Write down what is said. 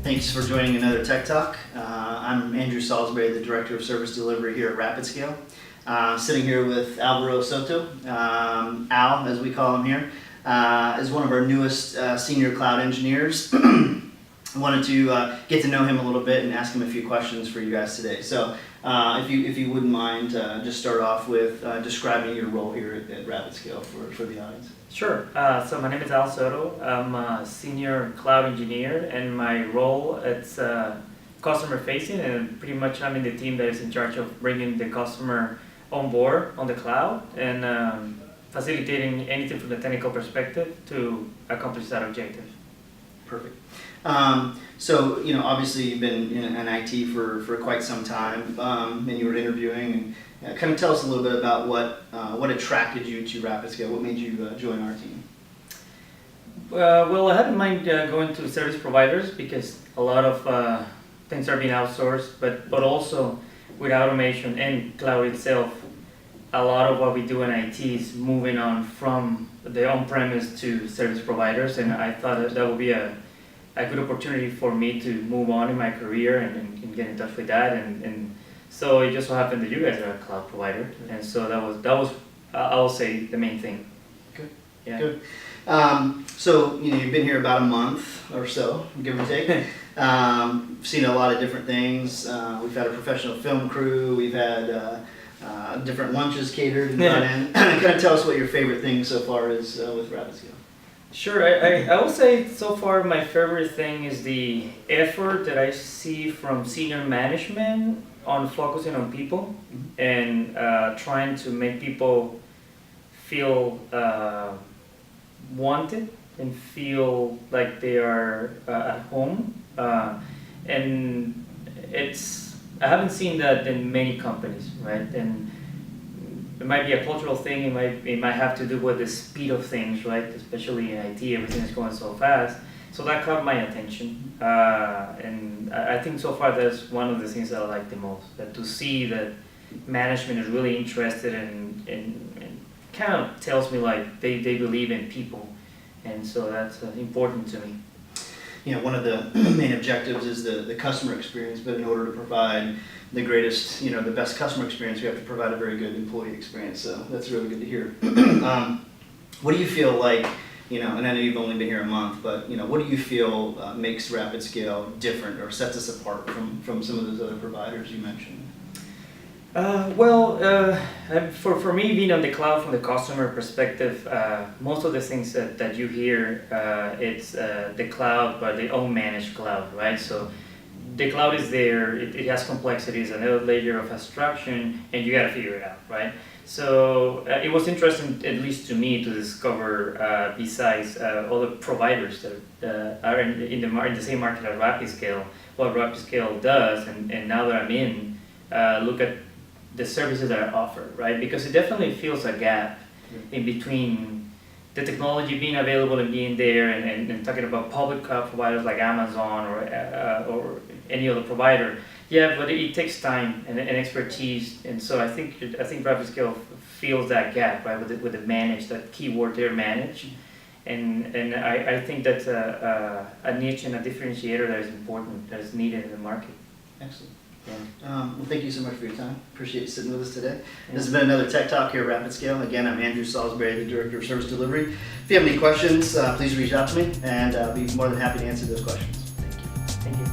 Thanks for joining another Tech Talk. I'm Andrew Salisbury, the Director of Service Delivery here at RapidScale. Sitting here with Alvaro Soto, Al as we call him here, is one of our newest senior cloud engineers. I wanted to get to know him a little bit and ask him a few questions for you guys today. So if you wouldn't mind, just start off with describing your role here at RapidScale for the audience. Sure. So my name is Al Soto. I'm a senior cloud engineer, and my role is customer facing, and pretty much I'm in the team that is in charge of bringing the customer on board on the cloud and facilitating anything from the technical perspective to accomplish that objective. Perfect. So, obviously you've been in IT for quite some time, and you were interviewing, and kind of tell us a little bit about what attracted you to RapidScale. What made you join our team? Well, I hadn't mind going to service providers because a lot of things are being outsourced, but also with automation and cloud itself, a lot of what we do in IT is moving on from the on-premise to service providers, and I thought that would be a good opportunity for me to move on in my career and get in touch with that, and so it just so happened that you guys are a cloud provider, and so that was I'll say the main thing. Good. Yeah. Good. So you've been here about a month or so, give or take. Seen a lot of different things. We've had a professional film crew. We've had different lunches catered and brought in. Kind of tell us what your favorite thing so far is with RapidScale. Sure, I would say so far my favorite thing is the effort that I see from senior management on focusing on people and trying to make people feel wanted and feel like they are at home. And I haven't seen that in many companies, right? And it might be a cultural thing. It might have to do with the speed of things, right? Especially in IT, everything is going so fast. So that caught my attention, and I think so far that's one of the things that I like the most. That to see that management is really interested and kind of tells me like they believe in people, and so that's important to me. One of the main objectives is the customer experience, but in order to provide the greatest, the best customer experience, we have to provide a very good employee experience. So that's really good to hear. What do you feel like, and I know you've only been here a month, but what do you feel makes RapidScale different or sets us apart from some of those other providers you mentioned? For me, being on the cloud from the customer perspective, most of the things that you hear, it's the cloud, but the own managed cloud, right? So the cloud is there, it has complexities, another layer of abstraction, and you got to figure it out, right? So it was interesting, at least to me, to discover, besides other providers that are in the same market as RapidScale, what RapidScale does, and now that I'm in, look at the services that are offered, right? Because it definitely feels a gap in between the technology being available and being there, and talking about public cloud providers like Amazon or any other provider. Yeah, but it takes time and expertise, and so I think RapidScale fills that gap, right? With the managed, that keyword there, managed, and I think that's a niche and a differentiator that is important, that is needed in the market. Excellent. Yeah. Well, thank you so much for your time. Appreciate you sitting with us today. Yeah. This has been another Tech Talk here at RapidScale. Again, I'm Andrew Salisbury, the Director of Service Delivery. If you have any questions, please reach out to me, and I'll be more than happy to answer those questions. Thank you.